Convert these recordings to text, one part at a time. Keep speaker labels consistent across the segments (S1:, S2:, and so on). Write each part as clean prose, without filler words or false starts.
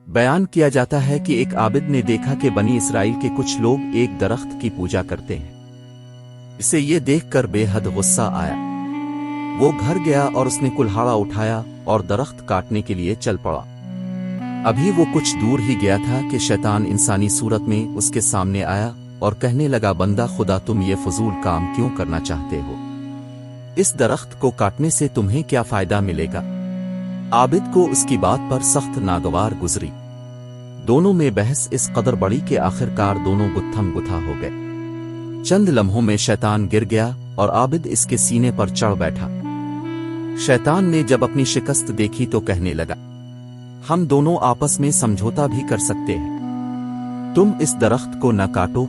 S1: بیان کیا جاتا ہے کہ ایک عابد نے دیکھا کہ بنی اسرائیل کے کچھ لوگ ایک درخت کی پوجا کرتے ہیں۔ اسے یہ دیکھ کر بے حد غصہ آیا۔ وہ گھر گیا اور اس نے کلہاڑا اٹھایا اور درخت کاٹنے کے لیے چل پڑا۔ ابھی وہ کچھ دور ہی گیا تھا کہ شیطان انسانی صورت میں اس کے سامنے آیا اور کہنے لگا، بندہ خدا، تم یہ فضول کام کیوں کرنا چاہتے ہو؟ اس درخت کو کاٹنے سے تمہیں کیا فائدہ ملے گا؟ عابد کو اس کی بات پر سخت ناگوار گزری۔ دونوں میں بحث اس قدر بڑی کہ آخرکار دونوں گتھم گتھا ہو گئے۔ چند لمحوں میں شیطان گر گیا اور عابد اس کے سینے پر چڑھ بیٹھا۔ شیطان نے جب اپنی شکست دیکھی تو کہنے لگا، ہم دونوں آپس میں سمجھوتا بھی کر سکتے ہیں، تم اس درخت کو نہ کاٹو،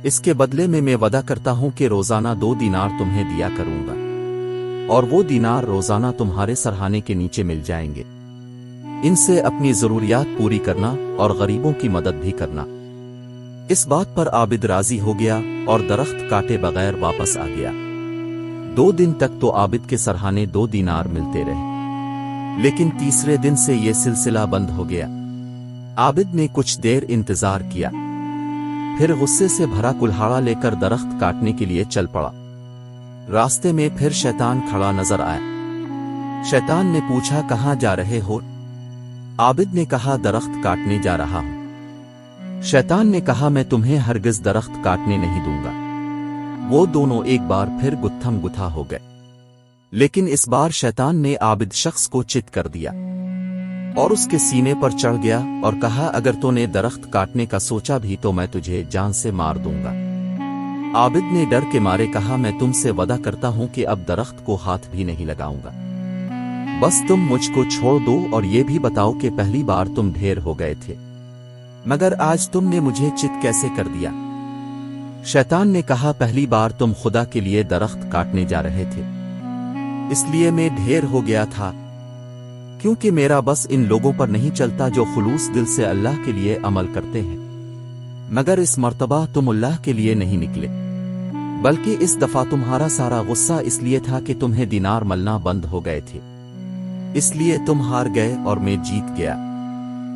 S1: اس کے بدلے میں وعدہ کرتا ہوں کہ روزانہ 2 دینار تمہیں دیا کروں گا، اور وہ دینار روزانہ تمہارے سرہانے کے نیچے مل جائیں گے، ان سے اپنی ضروریات پوری کرنا اور غریبوں کی مدد بھی کرنا۔ اس بات پر عابد راضی ہو گیا اور درخت کاٹے بغیر واپس آ گیا۔ 2 دن تک تو عابد کے سرہانے 2 دینار ملتے رہے، لیکن تیسرے دن سے یہ سلسلہ بند ہو گیا۔ عابد نے کچھ دیر انتظار کیا، پھر غصے سے بھرا کلہاڑا لے کر درخت کاٹنے کے لیے چل پڑا۔ راستے میں پھر شیطان کھڑا نظر آیا۔ شیطان نے پوچھا، کہاں جا رہے ہو؟ عابد نے کہا، درخت کاٹنے جا رہا ہوں۔ شیطان نے کہا، میں تمہیں ہرگز درخت کاٹنے نہیں دوں گا۔ وہ دونوں ایک بار پھر گتھم گتھا ہو گئے، لیکن اس بار شیطان نے عابد شخص کو چت کر دیا اور اس کے سینے پر چڑھ گیا اور کہا، اگر تو نے درخت کاٹنے کا سوچا بھی تو میں تجھے جان سے مار دوں گا۔ عابد نے ڈر کے مارے کہا، میں تم سے وعدہ کرتا ہوں کہ اب درخت کو ہاتھ بھی نہیں لگاؤں گا، بس تم مجھ کو چھوڑ دو اور یہ بھی بتاؤ کہ پہلی بار تم ڈھیر ہو گئے تھے، مگر آج تم نے مجھے چت کیسے کر دیا؟ شیطان نے کہا، پہلی بار تم خدا کے لیے درخت کاٹنے جا رہے تھے، اس لیے میں ڈھیر ہو گیا تھا، کیونکہ میرا بس ان لوگوں پر نہیں چلتا جو خلوص دل سے اللہ کے لیے عمل کرتے ہیں، مگر اس مرتبہ تم اللہ کے لیے نہیں نکلے، بلکہ اس دفعہ تمہارا سارا غصہ اس لیے تھا کہ تمہیں دینار ملنا بند ہو گئے تھے، اس لیے تم ہار گئے اور میں جیت گیا۔